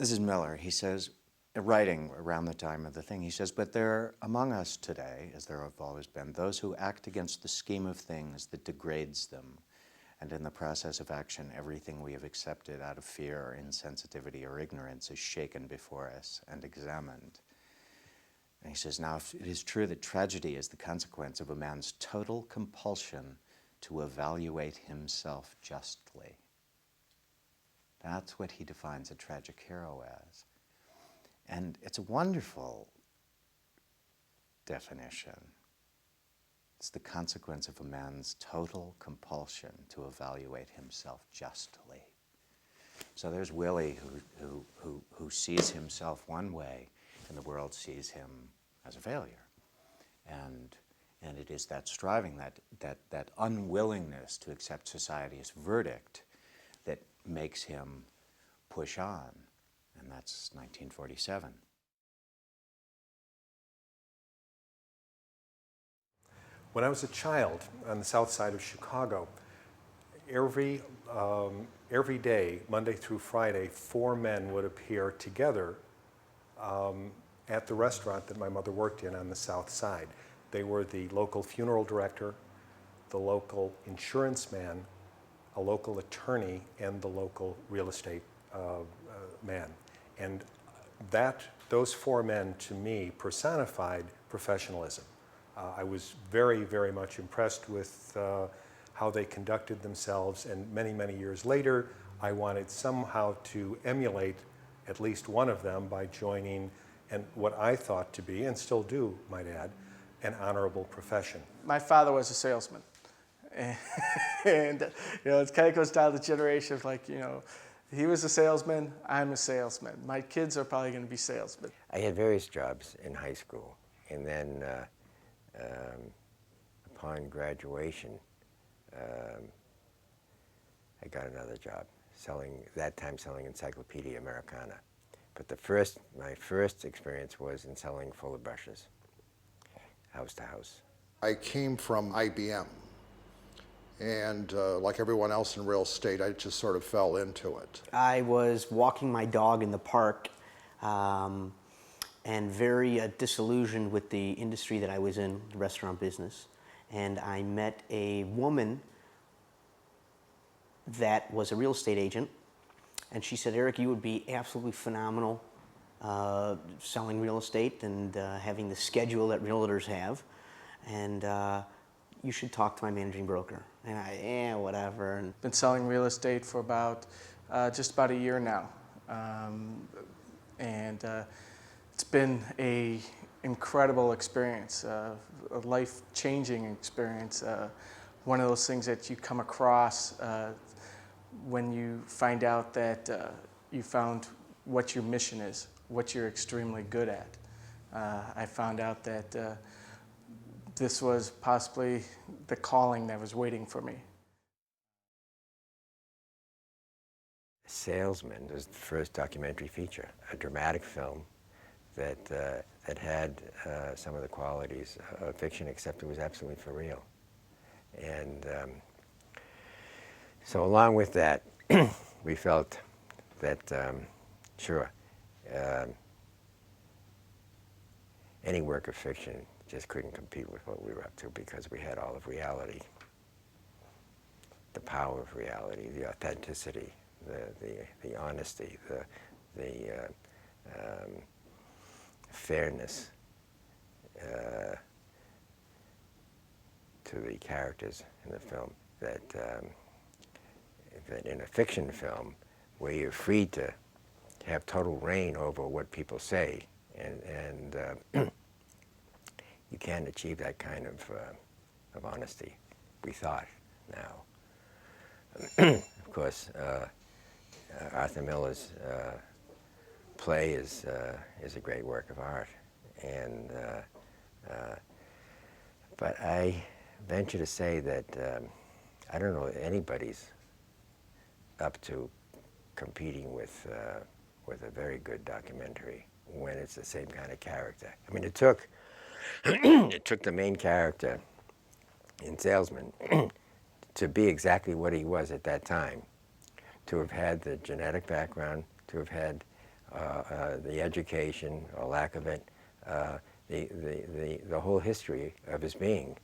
This is Miller. He says, writing around the time of the thing, he says, "But there are among us today, as there have always been, those who act against the scheme of things that degrades them, and in the process of action, everything we have accepted out of fear or insensitivity or ignorance is shaken before us and examined." And he says, "Now, if it is true that tragedy is the consequence of a man's total compulsion to evaluate himself justly," that's what he defines a tragic hero as. And it's a wonderful definition. It's the consequence of a man's total compulsion to evaluate himself justly. So there's Willie who sees himself one way, and the world sees him as a failure. And it is that striving, that unwillingness to accept society's verdict that makes him push on. And that's 1947. When I was a child on the south side of Chicago, every day, Monday through Friday, 4 men would appear together at the restaurant that my mother worked in on the south side. They were the local funeral director, the local insurance man, a local attorney, and the local real estate man. And those 4 men, to me, personified professionalism. I was very, very much impressed with how they conducted themselves, and many, many years later, I wanted somehow to emulate at least one of them by joining what I thought to be, and still do, might add, an honorable profession. My father was a salesman. And it kind of goes down the generation of he was a salesman, I'm a salesman. My kids are probably going to be salesmen. I had various jobs in high school, and then upon graduation, I got another job, selling Encyclopedia Americana. But my first experience was in selling Fuller brushes, house to house. I came from IBM, and like everyone else in real estate, I just sort of fell into it. I was walking my dog in the park and very disillusioned with the industry that I was in, the restaurant business. And I met a woman that was a real estate agent, and she said, "Eric, you would be absolutely phenomenal selling real estate and having the schedule that realtors have, and you should talk to my managing broker." And I, whatever. And been selling real estate for just about a year now, and it's been an incredible experience, a life-changing experience. One of those things that you come across when you find out that you found what your mission is, what you're extremely good at. I found out that this was possibly the calling that was waiting for me. Salesman was the first documentary feature, a dramatic film that had some of the qualities of fiction, except it was absolutely for real. And so along with that, we felt that, sure, any work of fiction just couldn't compete with what we were up to, because we had all of reality, the power of reality, the authenticity, the honesty, the fairness to the characters in the film, that in a fiction film where you're free to have total reign over what people say, and you can't achieve that kind of honesty, we thought now. Of course, Arthur Miller's play is a great work of art, and but I venture to say that I don't know if anybody's up to competing with a very good documentary when it's the same kind of character. I mean, it took it took the main character in Salesman to be exactly what he was at that time, to have had the genetic background, to have had the education or lack of it, the whole history of his being,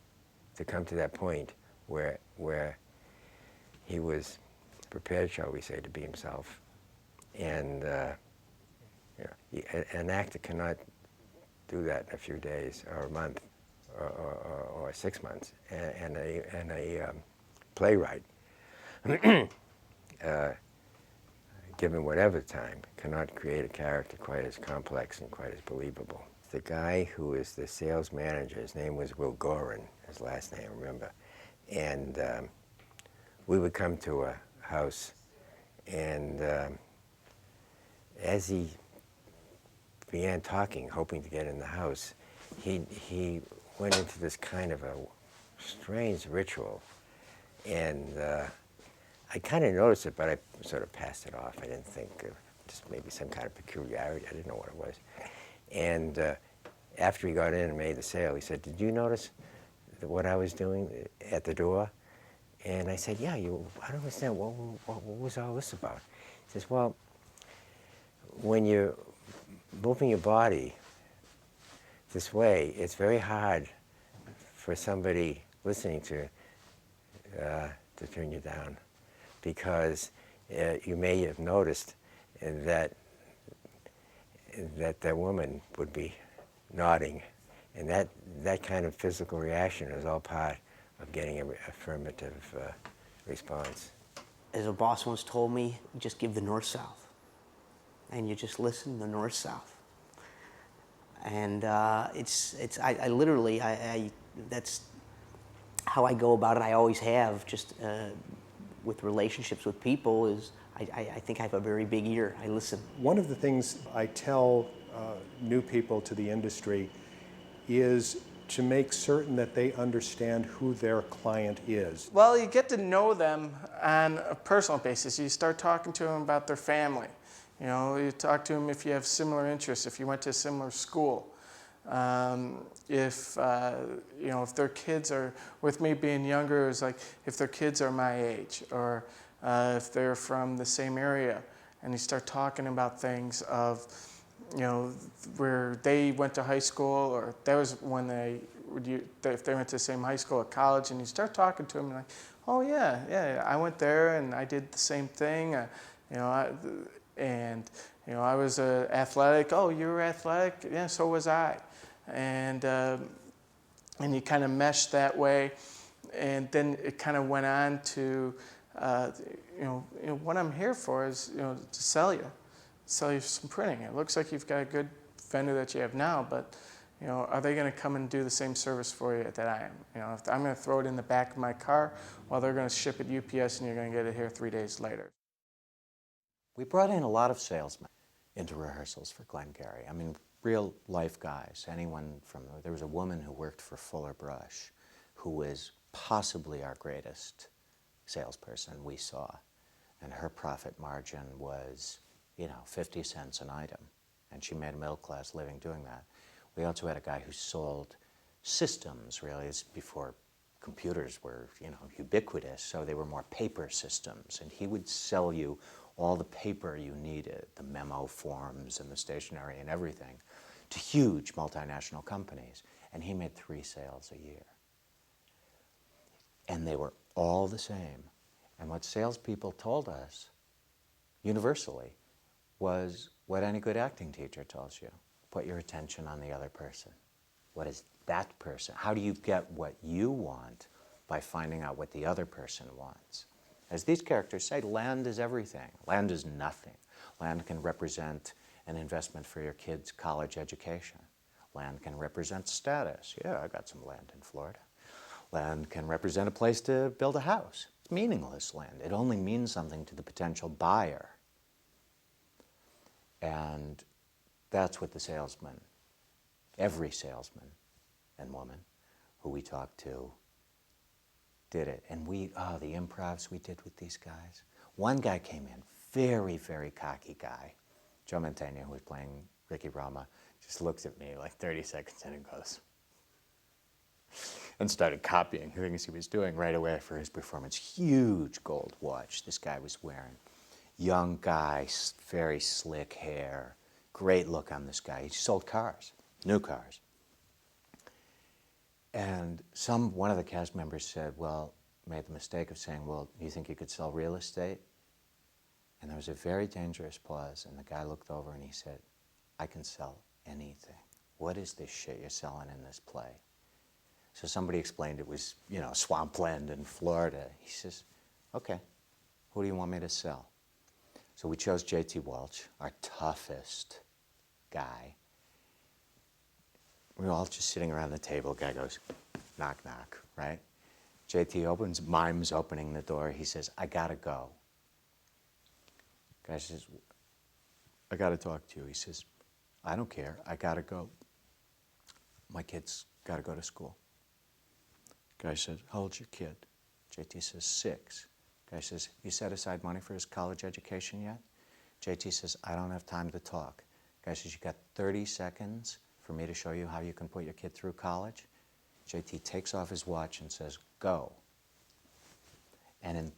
to come to that point where he was prepared, shall we say, to be himself. And an actor cannot do that in a few days or a month or 6 months. And a playwright, given whatever time, cannot create a character quite as complex and quite as believable. The guy who is the sales manager, his name was Will Gorin, his last name, remember. And we would come to a house, and as he began talking, hoping to get in the house, he went into this kind of a strange ritual. And I kind of noticed it, but I sort of passed it off. I didn't think just maybe some kind of peculiarity. I didn't know what it was. And after he got in and made the sale, he said, "Did you notice what I was doing at the door?" And I said, "Yeah, I don't understand. What was all this about?" He says, "Well, when you're moving your body this way, it's very hard for somebody listening to turn you down, because you may have noticed that that woman would be nodding, and that kind of physical reaction is all part of getting an affirmative response." As a boss once told me, you just give the north-south, and you just listen the north-south. And I literally, that's how I go about it. I always have, just with relationships with people, is I think I have a very big ear. I listen. One of the things I tell new people to the industry is to make certain that they understand who their client is. Well, you get to know them on a personal basis. You start talking to them about their family. You know, you talk to them if you have similar interests, if you went to a similar school. If their kids are, with me being younger, it was like if their kids are my age, or if they're from the same area, and you start talking about things of, where they went to high school, or that was when if they went to the same high school or college, and you start talking to them, like, "Oh yeah, I went there and I did the same thing, I was athletic. Oh, you were athletic? Yeah, so was I." And you kind of mesh that way, and then it kind of went on to, what I'm here for is, to sell you some printing. It looks like you've got a good vendor that you have now, but are they going to come and do the same service for you that I am? If I'm going to throw it in the back of my car, well, they're going to ship it UPS, and you're going to get it here 3 days later. We brought in a lot of salesmen into rehearsals for Glengarry. I mean, real life guys. There was a woman who worked for Fuller Brush, who was possibly our greatest salesperson we saw. And her profit margin was, 50 cents an item. And she made a middle-class living doing that. We also had a guy who sold systems, really. It's before computers were, ubiquitous, so they were more paper systems. And he would sell you all the paper you needed, the memo forms and the stationery and everything, to huge multinational companies. And he made 3 sales a year. And they were all the same. And what salespeople told us, universally, was what any good acting teacher tells you. Put your attention on the other person. What is that person? How do you get what you want by finding out what the other person wants? As these characters say, land is everything. Land is nothing. Land can represent an investment for your kids' college education. Land can represent status. Yeah, I got some land in Florida. Land can represent a place to build a house. It's meaningless land. It only means something to the potential buyer. And that's what the salesman, every salesman and woman who we talked to, did it. And the improvs we did with these guys. One guy came in, very, very cocky guy. Joe Mantegna, who was playing Ricky Rama, just looks at me like 30 seconds in and goes, and started copying things he was doing right away for his performance. Huge gold watch this guy was wearing. Young guy, very slick hair, great look on this guy. He sold cars, new cars. And one of the cast members said, well, made the mistake of saying, well, do you think you could sell real estate? And there was a very dangerous pause, and the guy looked over and he said, I can sell anything. What is this shit you're selling in this play? So somebody explained it was, swampland in Florida. He says, okay, who do you want me to sell? So we chose J.T. Walsh, our toughest guy. We were all just sitting around the table. Guy goes, knock, knock, right? J.T. mimes opening the door. He says, I gotta go. Guy says, I gotta talk to you. He says, I don't care, I gotta go. My kid's gotta go to school. Guy says, how old's your kid? J.T. says, 6. Guy says, you set aside money for his college education yet? J.T. says, I don't have time to talk. Guy says, you got 30 seconds for me to show you how you can put your kid through college? J.T. takes off his watch and says, go. And in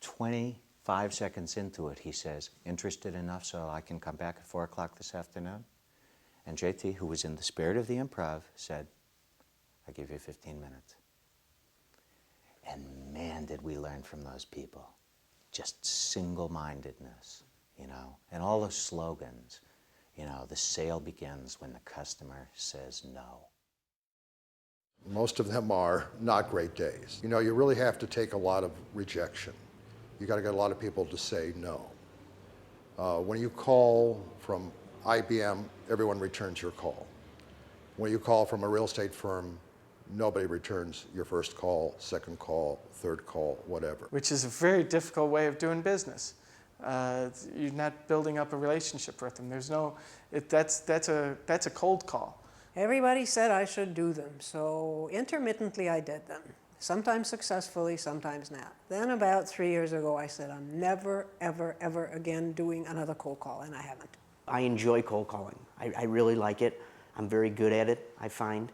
25 seconds into it, he says, interested enough so I can come back at 4 o'clock this afternoon? And J.T., who was in the spirit of the improv, said, I give you 15 minutes. And man, did we learn from those people. Just single-mindedness, and all those slogans. The sale begins when the customer says no. Most of them are not great days. You really have to take a lot of rejection. You got to get a lot of people to say no. When you call from IBM, everyone returns your call. When you call from a real estate firm, nobody returns your first call, second call, third call, whatever. Which is a very difficult way of doing business. You're not building up a relationship with them. That's a cold call. Everybody said I should do them, so intermittently I did them. Sometimes successfully, sometimes not. Then about 3 years ago I said I'm never, ever, ever again doing another cold call, and I haven't. I enjoy cold calling. I really like it. I'm very good at it, I find.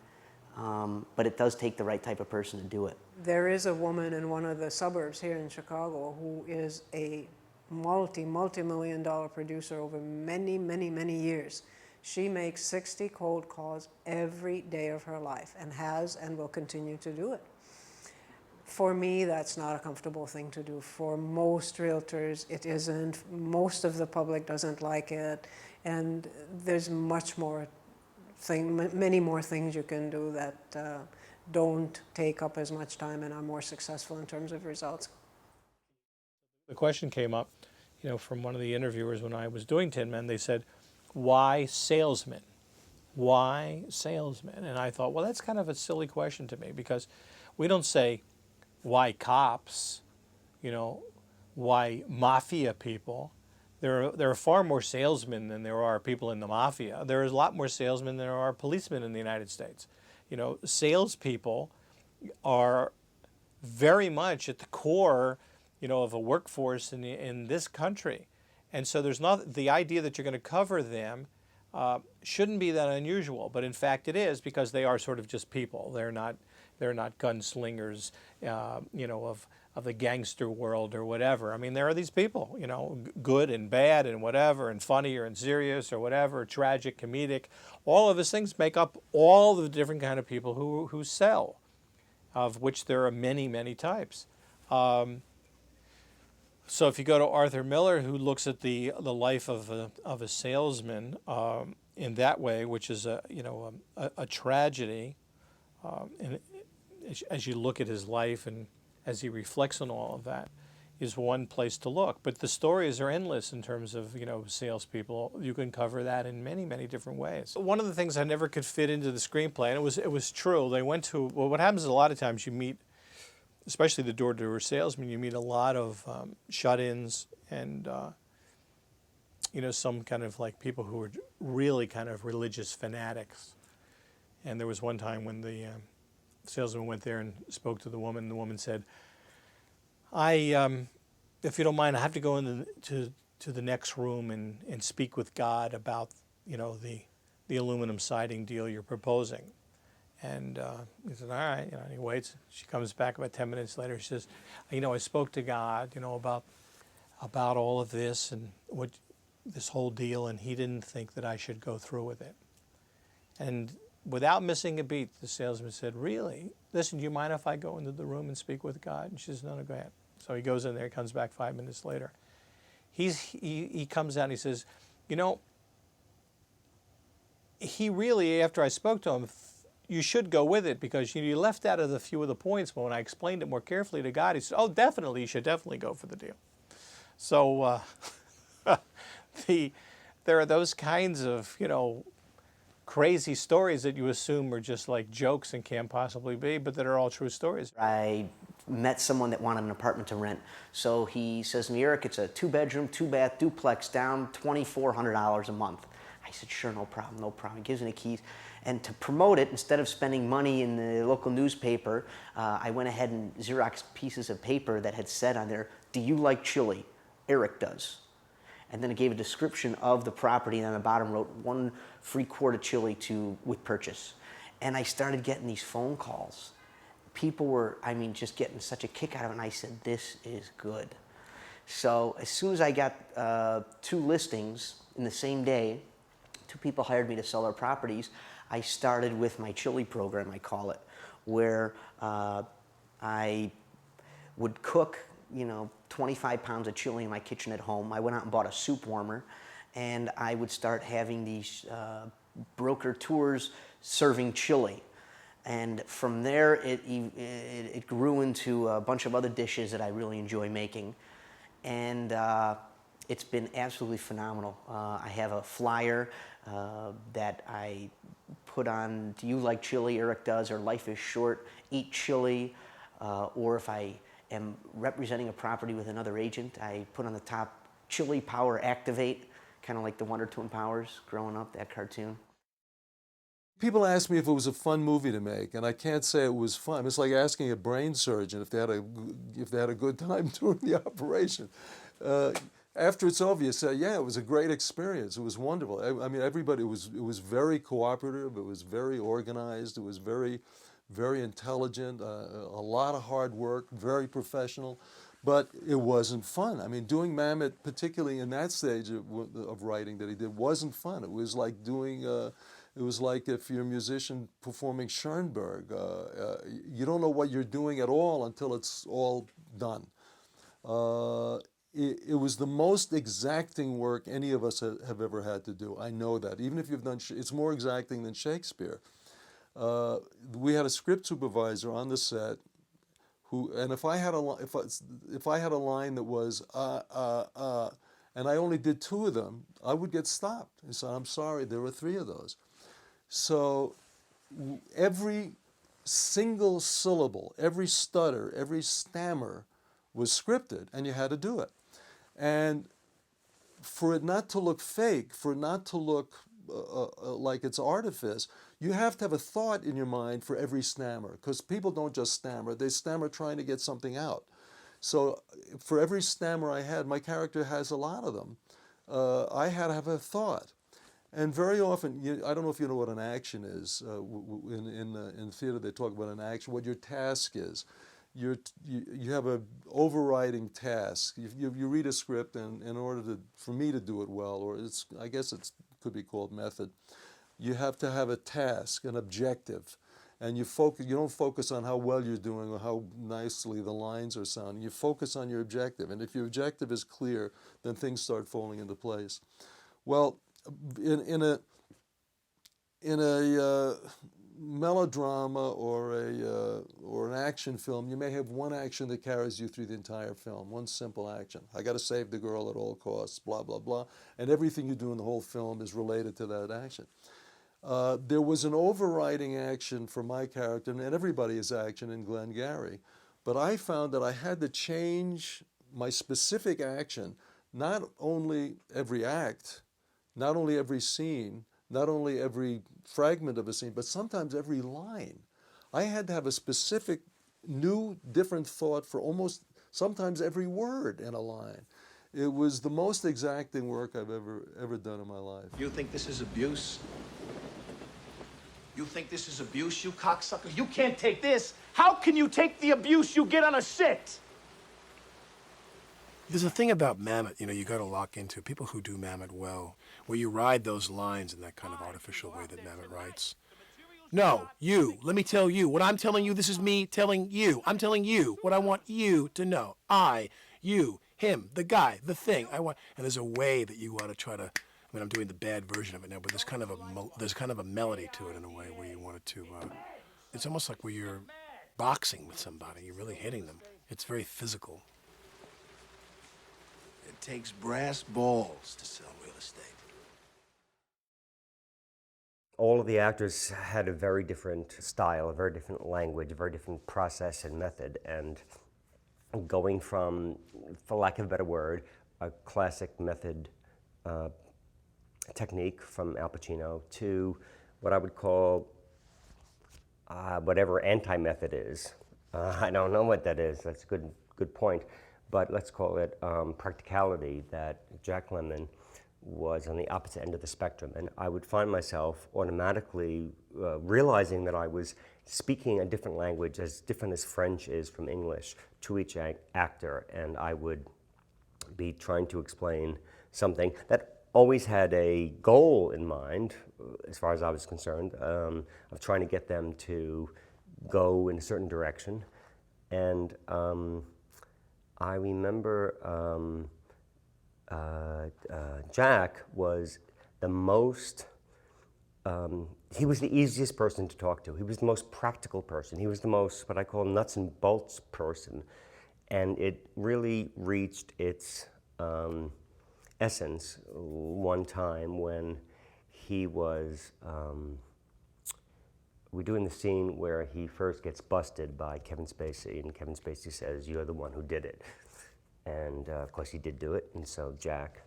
But it does take the right type of person to do it. There is a woman in one of the suburbs here in Chicago who is a multi-million dollar producer over many, many, many years. She makes 60 cold calls every day of her life and has and will continue to do it. For me, that's not a comfortable thing to do. For most realtors, it isn't. Most of the public doesn't like it. And there's many more things you can do that don't take up as much time and are more successful in terms of results. The question came up, from one of the interviewers when I was doing Tin Men. They said, why salesmen? Why salesmen? And I thought, well, that's kind of a silly question to me, because we don't say, why cops? Why mafia people? There are far more salesmen than there are people in the mafia. There is a lot more salesmen than there are policemen in the United States. Salespeople are very much at the core, of a workforce in this country. And so there's not the idea that you're going to cover them shouldn't be that unusual, but in fact it is, because they are sort of just people. They're not gunslingers, of the gangster world or whatever. I mean, there are these people, good and bad and whatever, and funny and serious or whatever, tragic, comedic. All of those things make up all the different kind of people who sell, of which there are many, many types. So if you go to Arthur Miller, who looks at the life of a salesman in that way, which is a tragedy, and as you look at his life and as he reflects on all of that, is one place to look. But the stories are endless in terms of salespeople. You can cover that in many, many different ways. One of the things I never could fit into the screenplay, and it was true. They went to what happens is a lot of times you meet, especially the door-to-door salesman, you meet a lot of shut-ins and some kind of like people who are really kind of religious fanatics. And there was one time when the salesman went there and spoke to the woman. And the woman said, if you don't mind, I have to go to the next room and speak with God about the aluminum siding deal you're proposing. And he said, all right, he waits. She comes back about 10 minutes later. She says, I spoke to God, about all of this and what this whole deal, and he didn't think that I should go through with it. And without missing a beat, the salesman said, really? Listen, do you mind if I go into the room and speak with God? And she says, no, go ahead. So he goes in there, comes back 5 minutes later. He comes out and he says, you know, he really, after I spoke to him, you should go with it because you left out of the few of the points, but when I explained it more carefully to God, he said, oh, definitely, you should definitely go for the deal. So there are those kinds of, you know, crazy stories that you assume are just like jokes and can't possibly be, but that are all true stories. I met someone that wanted an apartment to rent. So he says to me, Eric, it's a 2-bedroom, 2-bath duplex down $2,400 a month. I said, sure, no problem, no problem. He gives me the keys. And to promote it, instead of spending money in the local newspaper, I went ahead and Xeroxed pieces of paper that had said on there, do you like chili? Eric does. And then it gave a description of the property, and on the bottom wrote 1 free quart of chili with purchase. And I started getting these phone calls. People were, I mean, just getting such a kick out of it, and I said, this is good. So as soon as I got 2 listings in the same day, 2 people hired me to sell their properties, I started with my chili program, I call it, where I would cook, you know, 25 pounds of chili in my kitchen at home. I went out and bought a soup warmer, and I would start having these broker tours serving chili. And from there, it grew into a bunch of other dishes that I really enjoy making. And it's been absolutely phenomenal. I have a flyer that I put on, do you like chili? Eric does, or life is short, eat chili. Or if I am representing a property with another agent, I put on the top, chili power activate, kind of like the Wonder Twin Powers growing up, that cartoon. People ask me if it was a fun movie to make, and I can't say it was fun. It's like asking a brain surgeon if they had a good time during the operation. After it's over, you say, yeah, it was a great experience. It was wonderful. I mean, everybody, it was very cooperative. It was very organized. It was very, very intelligent. A lot of hard work, very professional. But it wasn't fun. I mean, doing Mamet, particularly in that stage of writing that he did, wasn't fun. It was like doing, it was like if you're a musician performing Schoenberg. You don't know what you're doing at all until it's all done. It was the most exacting work any of us have ever had to do. I know that. Even if you've done, it's more exacting than Shakespeare. We had a script supervisor on the set who, and if I had a line that was and I only did 2 of them, I would get stopped. He said, I'm sorry, there were 3 of those. So every single syllable, every stutter, every stammer was scripted, and you had to do it. And for it not to look fake, for it not to look like it's artifice, you have to have a thought in your mind for every stammer, because people don't just stammer, they stammer trying to get something out. So for every stammer I had, my character has a lot of them, I had to have a thought. And very often, I don't know if you know what an action is. In theater, they talk about an action, what your task is. You have an overriding task. You read a script, and in order for me to do it well, or I guess it could be called method, you have to have a task, an objective. And you don't focus on how well you're doing or how nicely the lines are sounding. You focus on your objective. And if your objective is clear, then things start falling into place. Well, in a melodrama or an action film, you may have one action that carries you through the entire film, one simple action. I got to save the girl at all costs, blah, blah, blah. And everything you do in the whole film is related to that action. There was an overriding action for my character, and everybody's action in Glengarry. But I found that I had to change my specific action, not only every act, not only every scene, not only every fragment of a scene, but sometimes every line. I had to have a specific, new, different thought for sometimes every word in a line. It was the most exacting work I've ever done in my life. You think this is abuse? You think this is abuse, you cocksucker? You can't take this. How can you take the abuse you get on a set? There's a thing about Mamet, you got to lock into. People who do Mamet well, where you ride those lines in that kind of artificial way that Mamet writes. No, you. Let me tell you. What I'm telling you, this is me telling you. I'm telling you what I want you to know. I, you, him, the guy, the thing. I want, and there's a way that you want to try to. I mean, I'm doing the bad version of it now, but there's kind of a melody to it in a way where you want it to. It's almost like where you're boxing with somebody. You're really hitting them. It's very physical. It takes brass balls to sell real estate. All of the actors had a very different style, a very different language, a very different process and method. And going from, for lack of a better word, a classic method technique from Al Pacino to what I would call whatever anti-method is. I don't know what that is. That's a good point. But let's call it practicality, that Jack Lemmon was on the opposite end of the spectrum. And I would find myself automatically realizing that I was speaking a different language, as different as French is from English, to each actor. And I would be trying to explain something that always had a goal in mind, as far as I was concerned, of trying to get them to go in a certain direction. And I remember Jack was the most, he was the easiest person to talk to. He was the most practical person. He was the most, what I call, nuts and bolts person. And it really reached its essence one time when he was, we're doing the scene where he first gets busted by Kevin Spacey, and Kevin Spacey says, "You're the one who did it." And of course he did do it, and so Jack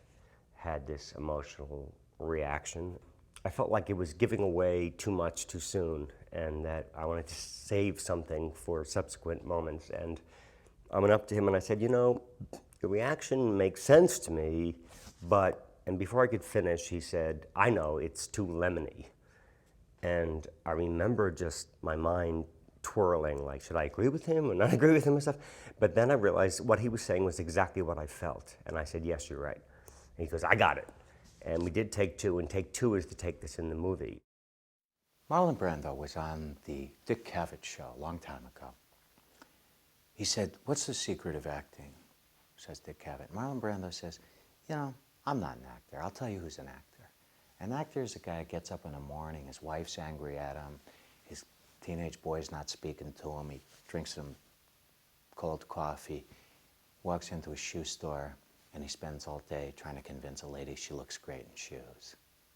had this emotional reaction. I felt like it was giving away too much too soon, and that I wanted to save something for subsequent moments. And I went up to him and I said, your reaction makes sense to me, and before I could finish, he said, "I know, it's too lemony." And I remember just my mind twirling, like, should I agree with him or not agree with him and stuff? But then I realized what he was saying was exactly what I felt. And I said, "Yes, you're right." And he goes, "I got it." And we did take two, and take two is the take that's in the movie. Marlon Brando was on the Dick Cavett show a long time ago. He said, "What's the secret of acting?" says Dick Cavett. Marlon Brando says, "I'm not an actor. I'll tell you who's an actor. An actor is a guy who gets up in the morning, his wife's angry at him, his teenage boy's not speaking to him, he drinks some cold coffee, walks into a shoe store, and he spends all day trying to convince a lady she looks great in shoes."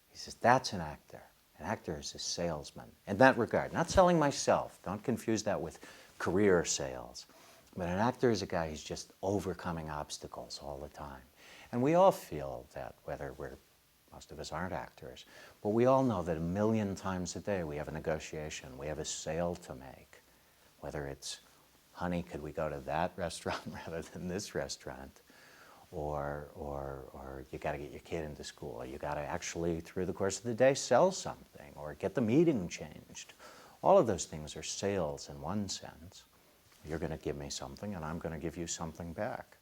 He says, "That's an actor. An actor is a salesman." In that regard, not selling myself. Don't confuse that with career sales. But an actor is a guy who's just overcoming obstacles all the time. And we all feel that, most of us aren't actors, but we all know that a million times a day we have a negotiation, we have a sale to make. Whether it's, "Honey, could we go to that restaurant rather than this restaurant?" Or you got to get your kid into school, or you got to actually, through the course of the day, sell something, or get the meeting changed. All of those things are sales in one sense. You're going to give me something, and I'm going to give you something back.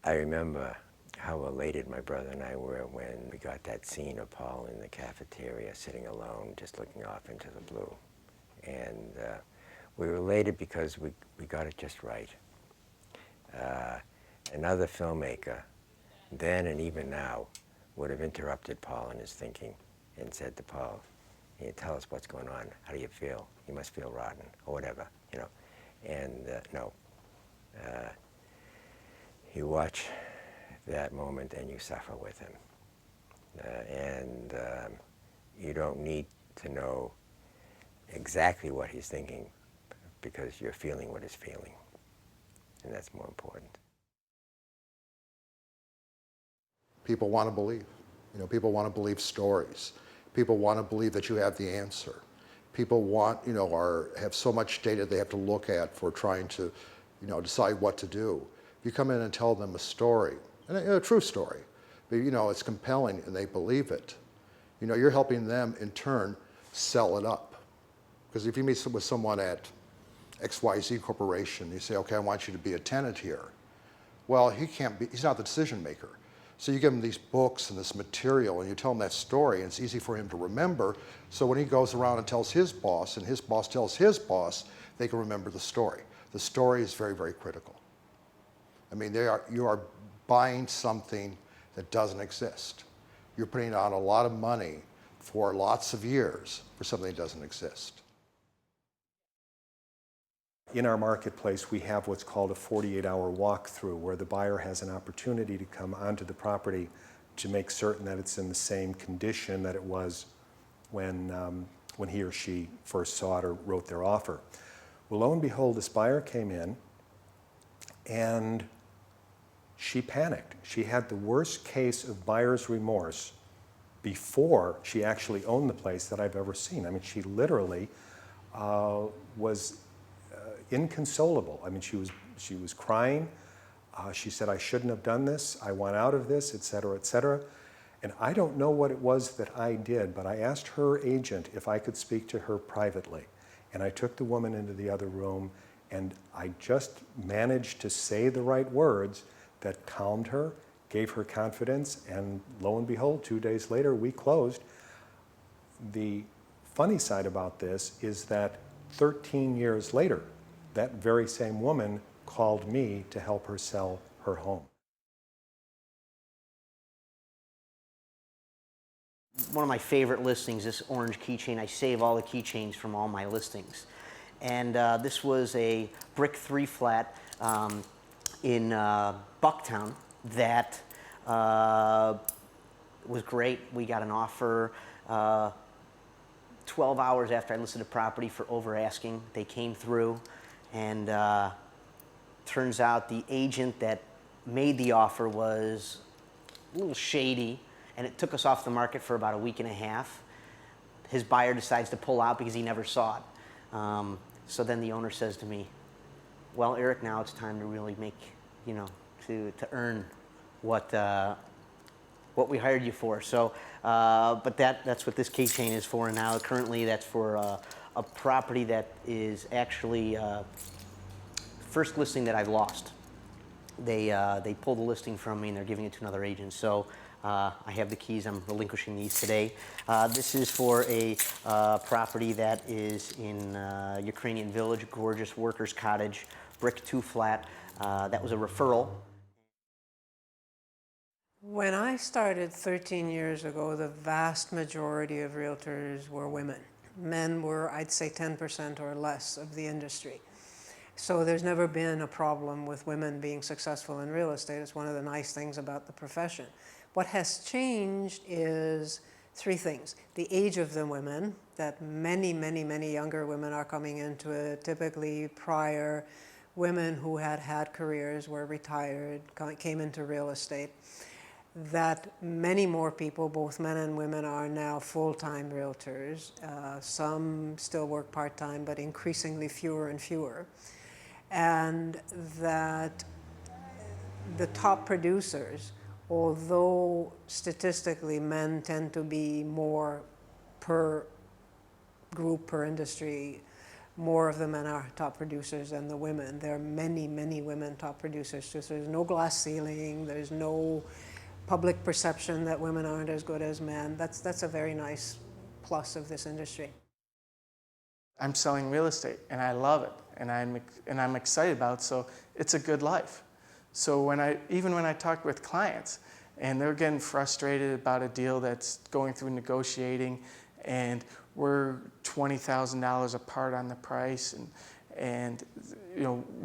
I remember how elated my brother and I were when we got that scene of Paul in the cafeteria sitting alone, just looking off into the blue. And we were elated because we got it just right. Another filmmaker, then and even now, would have interrupted Paul in his thinking and said to Paul, "Tell us what's going on. How do you feel? You must feel rotten," or whatever, And no. You watch that moment and you suffer with him. And you don't need to know exactly what he's thinking, because you're feeling what he's feeling. And that's more important. People want to believe. People want to believe stories. People want to believe that you have the answer. People want, have so much data they have to look at for trying to, decide what to do. If you come in and tell them a story, and a true story, but it's compelling and they believe it, you're helping them in turn sell it up. Because if you meet with someone at XYZ Corporation, you say, "Okay, I want you to be a tenant here." Well, he's not the decision maker. So you give him these books and this material and you tell him that story and it's easy for him to remember. So when he goes around and tells his boss and his boss tells his boss, they can remember the story. The story is very, very critical. I mean, you are buying something that doesn't exist. You're putting out a lot of money for lots of years for something that doesn't exist. In our marketplace, we have what's called a 48-hour walkthrough, where the buyer has an opportunity to come onto the property to make certain that it's in the same condition that it was when he or she first saw it or wrote their offer. Well, lo and behold, this buyer came in and she panicked. She had the worst case of buyer's remorse before she actually owned the place that I've ever seen. I mean, she literally was inconsolable. I mean, she was crying. She said, I shouldn't have done this. I want out of this, et cetera, et cetera. And I don't know what it was that I did, but I asked her agent if I could speak to her privately. And I took the woman into the other room, and I just managed to say the right words that calmed her, gave her confidence, and lo and behold, 2 days later, we closed. The funny side about this is that 13 years later, that very same woman called me to help her sell her home. One of my favorite listings, this orange keychain. I save all the keychains from all my listings. And this was a brick 3-flat in Bucktown that was great. We got an offer 12 hours after I listed a property for over asking. They came through, and turns out the agent that made the offer was a little shady, and it took us off the market for about a week and a half. His buyer decides to pull out because he never saw it. So then the owner says to me, well, Eric, now it's time to really make, to earn what we hired you for. So, but that's what this keychain is for now. Currently, that's for a property that is actually first listing that I've lost. They pulled the listing from me and they're giving it to another agent. So I have the keys. I'm relinquishing these today. This is for a property that is in Ukrainian Village, gorgeous workers' cottage, brick 2-flat. That was a referral. When I started 13 years ago, the vast majority of realtors were women. Men were, I'd say, 10% or less of the industry. So there's never been a problem with women being successful in real estate. It's one of the nice things about the profession. What has changed is 3 things. The age of the women, that many, many, many younger women are coming into it, typically prior women who had had careers, were retired, came into real estate. That many more people, both men and women, are now full-time realtors. Some still work part-time, but increasingly fewer and fewer. And that the top producers, although statistically men tend to be more per group, per industry, more of the men are top producers than the women. There are many, many women top producers too. So there's no glass ceiling, there's no public perception that women aren't as good as men. That's a very nice plus of this industry. I'm selling real estate and I love it and I'm excited about it, so it's a good life. So even when I talk with clients and they're getting frustrated about a deal that's going through negotiating and we're $20,000 apart on the price and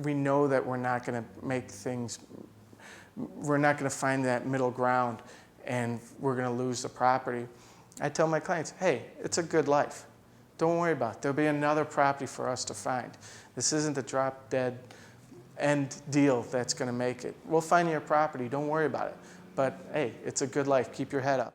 we know that we're not going to find that middle ground and we're going to lose the property. I tell my clients, hey, it's a good life. Don't worry about it. There'll be another property for us to find. This isn't the drop dead end deal that's going to make it. We'll find you a property. Don't worry about it. But hey, it's a good life. Keep your head up.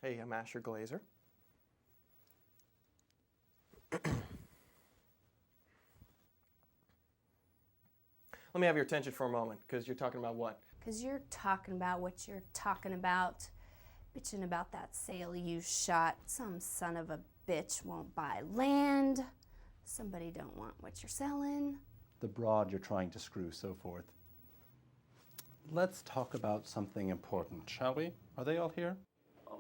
Hey, I'm Asher Glazer. let me have your attention for a moment, because you're talking about what? Because you're talking about what you're talking about. Bitching about that sale you shot. Some son of a bitch won't buy land. Somebody don't want what you're selling. The broad you're trying to screw, so forth. Let's talk about something important, shall we? Are they all here? I'm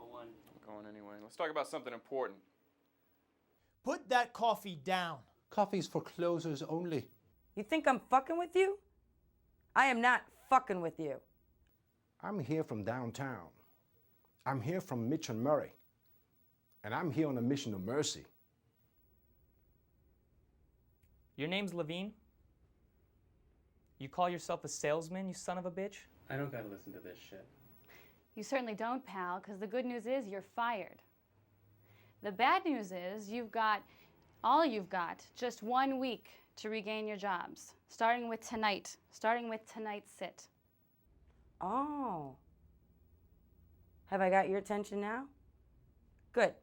going anyway. Let's talk about something important. Put that coffee down. Coffee's for closers only. You think I'm fucking with you? I am not fucking with you. I'm here from downtown. I'm here from Mitch and Murray. And I'm here on a mission of mercy. Your name's Levine? You call yourself a salesman, you son of a bitch? I don't gotta listen to this shit. You certainly don't, pal, because the good news is you're fired. The bad news is you've got just 1 week to regain your jobs, starting with tonight, tonight's sit. Oh. Have I got your attention now? Good.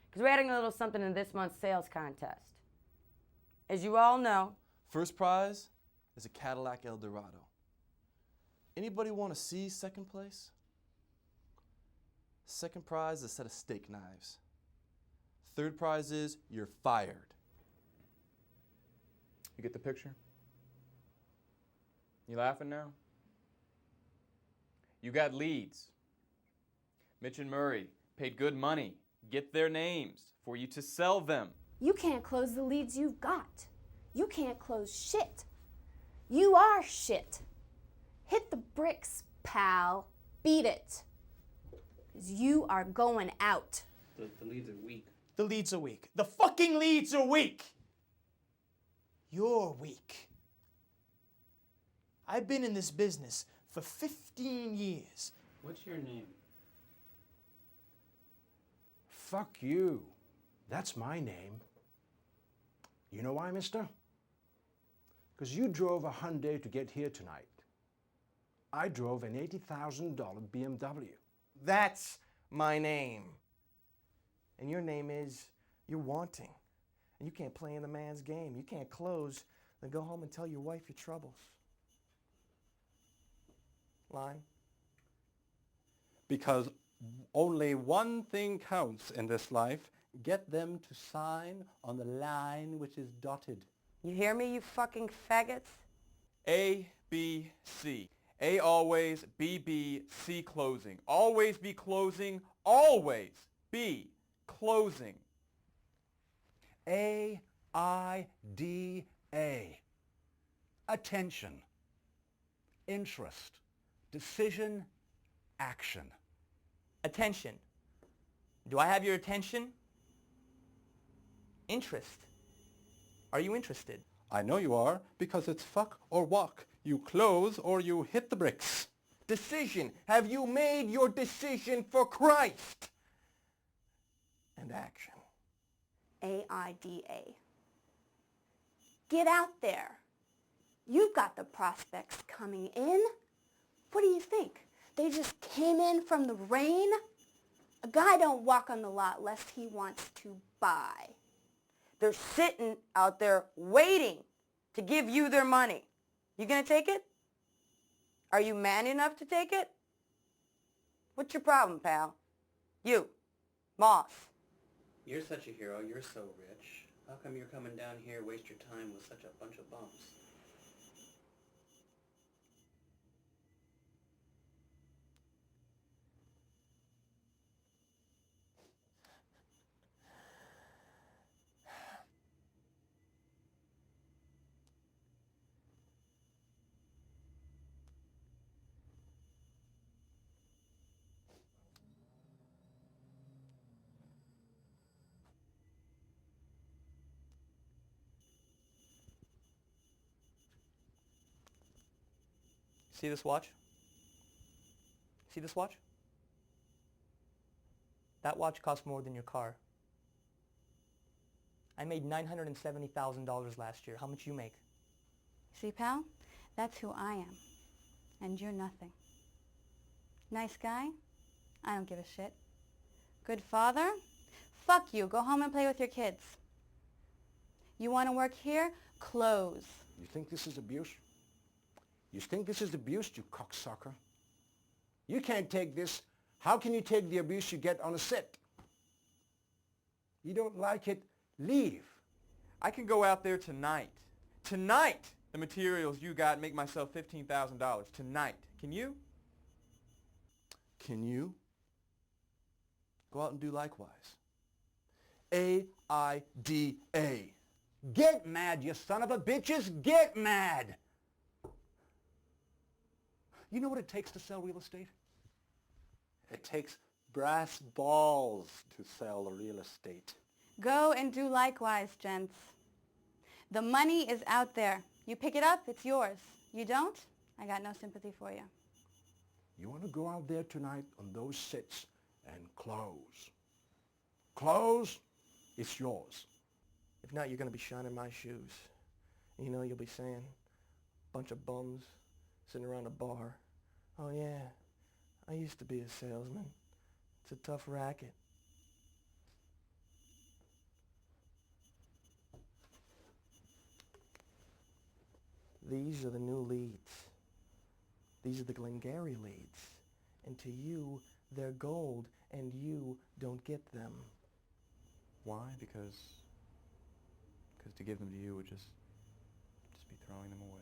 Because we're adding a little something in this month's sales contest. As you all know, First prize is a Cadillac Eldorado. Anybody want to see second place? Second prize is a set of steak knives. Third prize is you're fired. You get the picture? You laughing now? You got leads. Mitch and Murray paid good money, get their names, for you to sell them. You can't close the leads you've got. You can't close shit. You are shit. Hit the bricks, pal. Beat it. 'Cause you are going out. The leads are weak. The leads are weak. The fucking leads are weak. You're weak. I've been in this business for 15 years. What's your name? Fuck you. That's my name. You know why, mister? Because you drove a Hyundai to get here tonight. I drove an $80,000 BMW. That's my name. And your name is, you're wanting. And you can't play in the man's game. You can't close, then go home and tell your wife your troubles. Line? Because only one thing counts in this life. Get them to sign on the line which is dotted. you hear me, you fucking faggots? A, B, C. A always, B, B, C closing. Always be closing, always be closing. A-I-D-A. Attention, interest, decision, action. Attention. Do I have your attention? Interest. Are you interested? I know you are, because it's fuck or walk. You close or you hit the bricks. Decision. Have you made your decision for Christ? And action. AIDA. Get out there. You've got the prospects coming in. What do you think? They just came in from the rain? A guy don't walk on the lot lest he wants to buy. They're sitting out there waiting to give you their money. You gonna take it? Are you man enough to take it? What's your problem, pal? You, Moss. You're such a hero. You're so rich. How come you're coming down here, waste your time with such a bunch of bumps? See this watch? See this watch? That watch costs more than your car. I made $970,000 last year. How much you make? See, pal? That's who I am. And you're nothing. Nice guy? I don't give a shit. Good father? Fuck you. Go home and play with your kids. You want to work here? Close. You think this is abuse? You think this is abuse, you cocksucker? You can't take this. How can you take the abuse you get on a set? You don't like it, leave. I can go out there tonight. Tonight, the materials you got make myself $15,000. Tonight. Can you? Can you? Go out and do likewise. A-I-D-A. Get mad, you son of a bitches! Get mad! You know what it takes to sell real estate? It takes brass balls to sell real estate. Go and do likewise, gents. The money is out there. You pick it up, it's yours. You don't, I got no sympathy for you. You want to go out there tonight on those sets and close. Close, it's yours. If not, you're going to be shining my shoes. You know, you'll be saying, bunch of bums sitting around a bar. Oh yeah, I used to be a salesman. It's a tough racket. These are the new leads. These are the Glengarry leads. And to you, they're gold, and you don't get them. Why? Because to give them to you would just be throwing them away.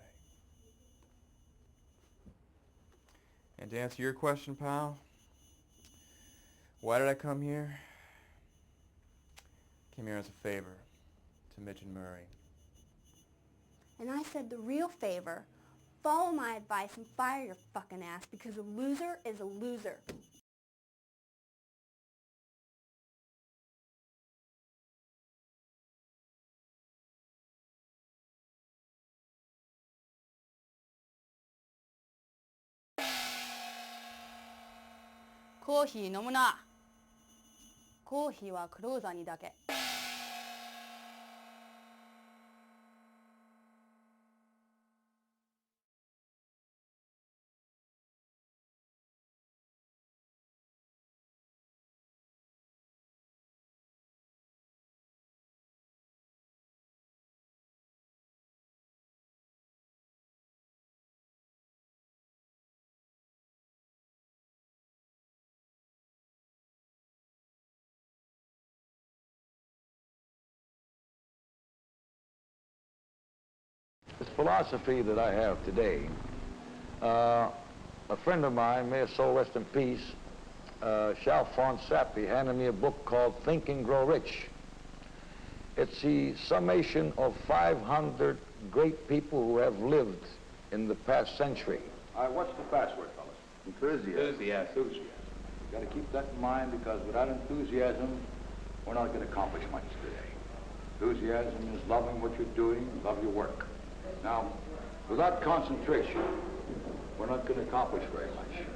And to answer your question, pal, why did I come here? Came here as a favor to Mitch and Murray. And I said the real favor, follow my advice and fire your fucking ass because a loser is a loser. Coffee 飲むな。コーヒーはクローザーにだけ。This philosophy that I have today, a friend of mine, may his soul rest in peace, Chalfont Sappy, handed me a book called Think and Grow Rich. It's the summation of 500 great people who have lived in the past century. All right, what's the password, fellas? Enthusiasm. Enthusiasm. You've got to keep that in mind because without enthusiasm, we're not going to accomplish much today. Enthusiasm is loving what you're doing, love your work. Now, without concentration, we're not going to accomplish very much.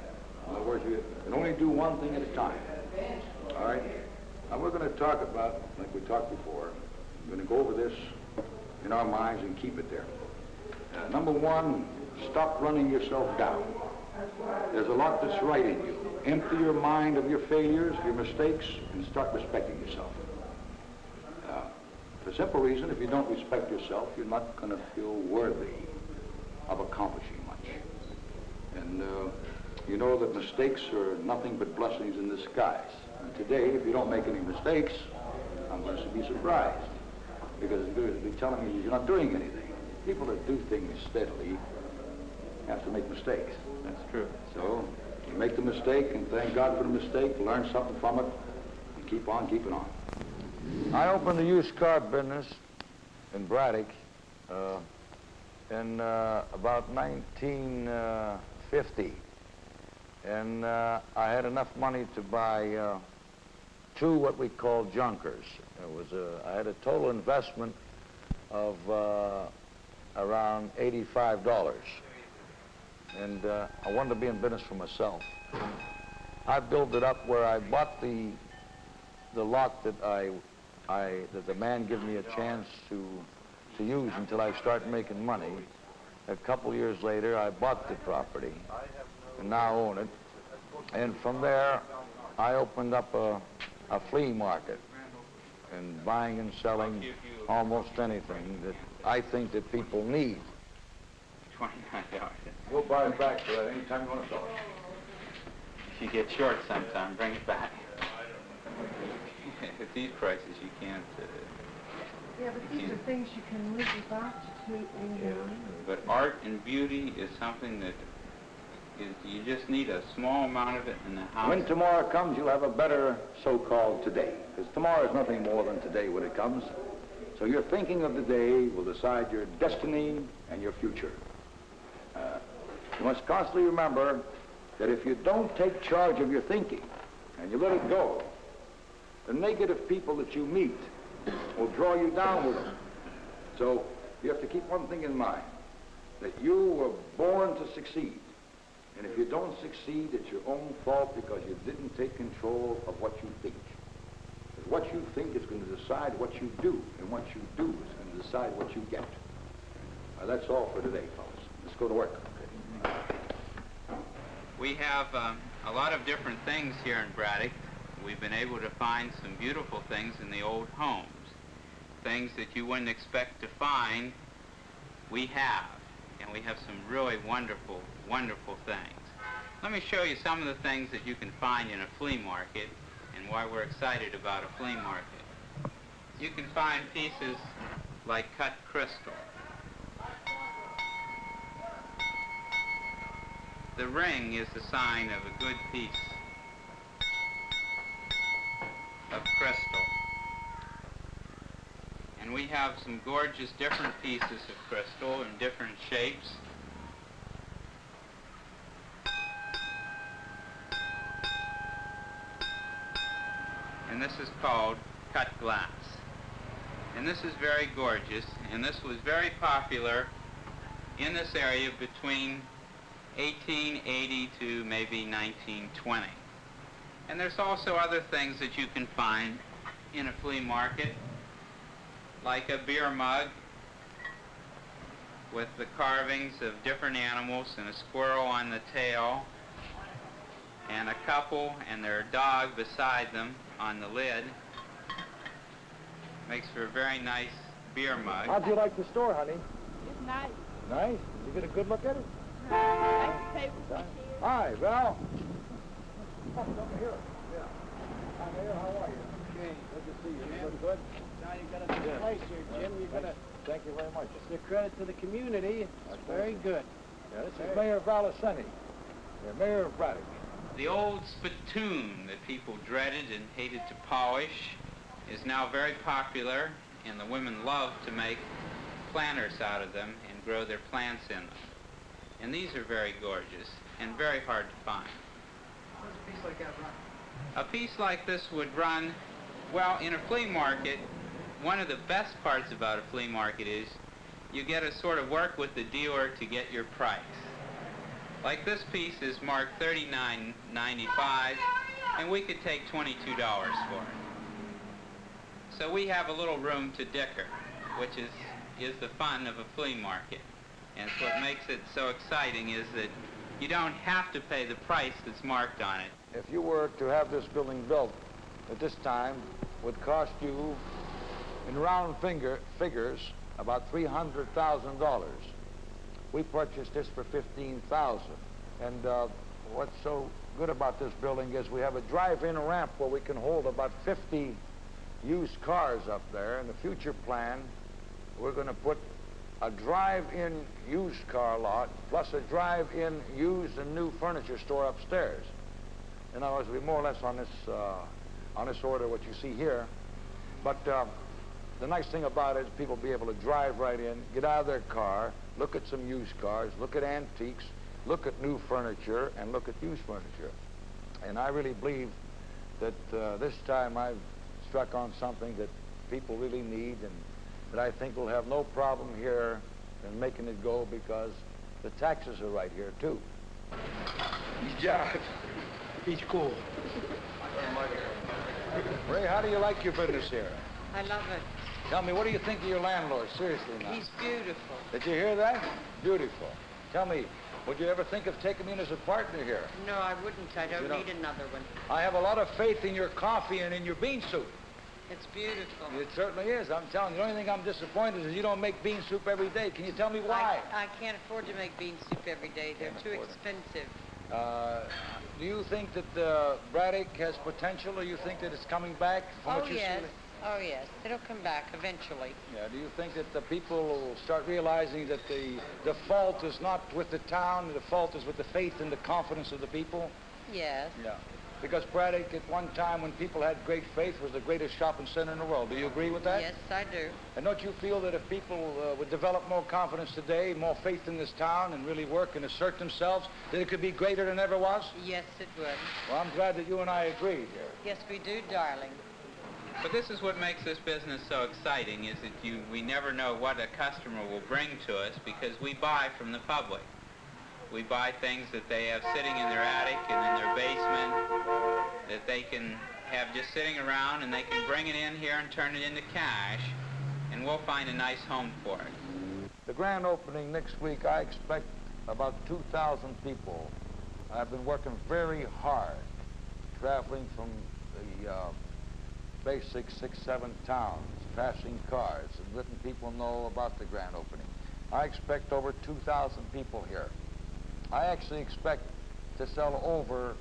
In other words, you can only do one thing at a time. All right? Now, we're going to talk about, like we talked before, we're going to go over this in our minds and keep it there. Number one, stop running yourself down. There's a lot that's right in you. Empty your mind of your failures, your mistakes, and start respecting yourself. For a simple reason, if you don't respect yourself, you're not going to feel worthy of accomplishing much. And you know that mistakes are nothing but blessings in disguise. And today, if you don't make any mistakes, I'm going to be surprised. Because it's going to be telling me you're not doing anything. People that do things steadily have to make mistakes. That's true. So, you make the mistake and thank God for the mistake, learn something from it, and keep on keeping on. I opened a used car business in Braddock in about 1950. And I had enough money to buy two what we call junkers. I had a total investment of around $85. And I wanted to be in business for myself. I built it up where I bought the lot that that the man gave me a chance to use until I started making money. A couple years later, I bought the property and now own it. And from there, I opened up a flea market and buying and selling almost anything that I think that people need. $29. We'll buy it back for that anytime you want to sell it. If you get short sometime, bring it back. At these prices, you can't. Yeah, but these are things you can live without to But art and beauty is something that you just need a small amount of it in the house. When tomorrow comes, you'll have a better so-called today. Because tomorrow is nothing more than today when it comes. So your thinking of the day will decide your destiny and your future. You must constantly remember that if you don't take charge of your thinking and you let it go, the negative people that you meet will draw you down with them. So you have to keep one thing in mind, that you were born to succeed. And if you don't succeed, it's your own fault because you didn't take control of what you think. Because what you think is going to decide what you do, and what you do is going to decide what you get. That's all for today, fellas. Let's go to work. We have a lot of different things here in Braddock. We've been able to find some beautiful things in the old homes. Things that you wouldn't expect to find, we have. And we have some really wonderful, wonderful things. Let me show you some of the things that you can find in a flea market and why we're excited about a flea market. You can find pieces like cut crystal. The ring is the sign of a good piece of crystal. And we have some gorgeous different pieces of crystal in different shapes. And this is called cut glass. And this is very gorgeous, and this was very popular in this area between 1880 to maybe 1920. And there's also other things that you can find in a flea market, like a beer mug with the carvings of different animals and a squirrel on the tail and a couple and their dog beside them on the lid. Makes for a very nice beer mug. How'd you like the store, honey? It's nice. Nice? Did you get a good look at it? Hi, Val. Oh, over here. Yeah. Hi, Mayor. How are you? Okay. Good to see you. You look good. Now you've got a good place here, Jim. You've got a... Thank you very much. It's a credit to the community. It's very good. Yeah, this is Mayor Valiceni. Mayor of Braddock. The old spittoon that people dreaded and hated to polish is now very popular, and the women love to make planters out of them and grow their plants in them. And these are very gorgeous and very hard to find. What's a piece like that run? A piece like this would run, well, in a flea market, one of the best parts about a flea market is you get to sort of work with the dealer to get your price. Like this piece is marked $39.95, and we could take $22 for it. So we have a little room to dicker, which is the fun of a flea market. And it's what makes it so exciting is that you don't have to pay the price that's marked on it. If you were to have this building built at this time, would cost you, in round figures, about $300,000. We purchased this for $15,000. And what's so good about this building is we have a drive-in ramp where we can hold about 50 used cars up there. In the future plan, we're going to put a drive-in used car lot plus a drive-in used and new furniture store upstairs. In other words, we'll be more or less on this order, what you see here. But the nice thing about it is people will be able to drive right in, get out of their car, look at some used cars, look at antiques, look at new furniture, and look at used furniture. And I really believe that this time I've struck on something that people really need and that I think will have no problem here in making it go because the taxes are right here, too. He's jive. He's cool. Ray, how do you like your business here? I love it. Tell me, what do you think of your landlord? Seriously now. He's beautiful. Did you hear that? Beautiful. Tell me, would you ever think of taking me in as a partner here? No, I wouldn't. I don't You don't- need another one. I have a lot of faith in your coffee and in your bean soup. It's beautiful. It certainly is. I'm telling you, the only thing I'm disappointed is you don't make bean soup every day. Can you tell me why? I can't afford to make bean soup every day. They're too expensive. Do you think that Braddock has potential, or you think that it's coming back? From what you yes. see? Oh, yes. It'll come back eventually. Yeah. Do you think that the people will start realizing that the fault is not with the town, the fault is with the faith and the confidence of the people? Yes. Yeah. Because Braddock, at one time when people had great faith, was the greatest shopping center in the world. Do you agree with that? Yes, I do. And don't you feel that if people would develop more confidence today, more faith in this town, and really work and assert themselves, that it could be greater than ever was? Yes, it would. Well, I'm glad that you and I agree here. Yes, we do, darling. But this is what makes this business so exciting, is that we never know what a customer will bring to us because we buy from the public. We buy things that they have sitting in their attic and in their basement that they can have just sitting around, and they can bring it in here and turn it into cash, and we'll find a nice home for it. The grand opening next week, I expect about 2,000 people. I've been working very hard, traveling from the basic 6, 7 towns, passing cars, and letting people know about the grand opening. I expect over 2,000 people here. I actually expect to sell over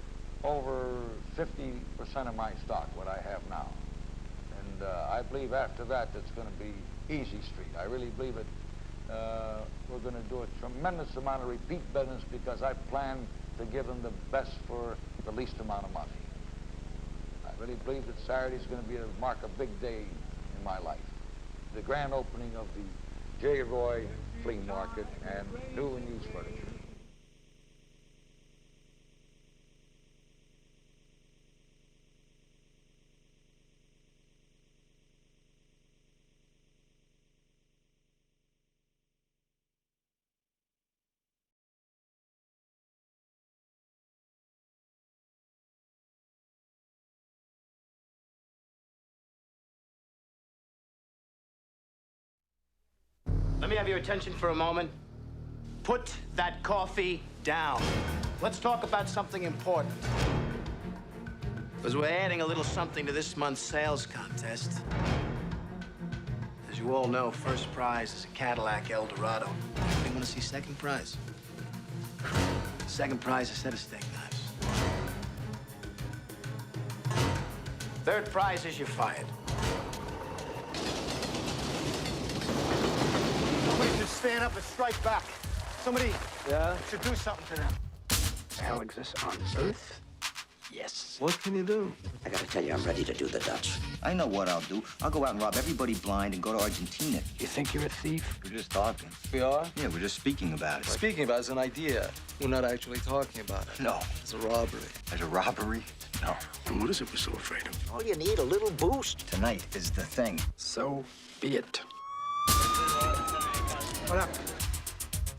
50% of my stock, what I have now. And I believe after that, it's going to be easy street. I really believe it. We're going to do a tremendous amount of repeat business because I plan to give them the best for the least amount of money. I really believe that Saturday is going to mark a big day in my life. The grand opening of the J. Roy Flea Market and new and used furniture. Let me have your attention for a moment. Put that coffee down. Let's talk about something important. Because we're adding a little something to this month's sales contest. As you all know, first prize is a Cadillac Eldorado. You want to see second prize? Second prize is a set of steak knives. Third prize is you're fired. Somebody should stand up and strike back. Somebody should do something to them. Hell exists on Earth? Yes. What can you do? I gotta tell you, I'm ready to do the Dutch. I know what I'll do. I'll go out and rob everybody blind and go to Argentina. You think you're a thief? We're just talking. We are? Yeah, we're just speaking about it. Speaking about it is an idea. We're not actually talking about it. No. It's a robbery. There's a robbery? No. And what is it we're so afraid of? All you need, a little boost. Tonight is the thing. So be it. What happened?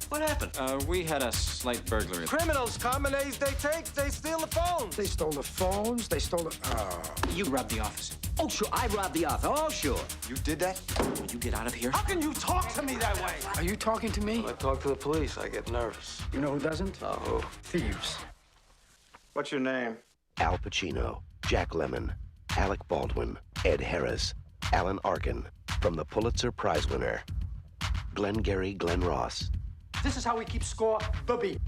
What happened? We had a slight burglary. Criminals come and they steal the phones. They stole the phones. They stole the... Oh. You robbed the office. Oh, sure, I robbed the office. Oh, sure. You did that? Will you get out of here? How can you talk to me that way? Are you talking to me? When I talk to the police, I get nervous. You know who doesn't? Oh, Thieves. what's your name? Al Pacino, Jack Lemmon, Alec Baldwin, Ed Harris, Alan Arkin, from the Pulitzer Prize winner, Glengarry Glen Ross. This is how we keep score, booby.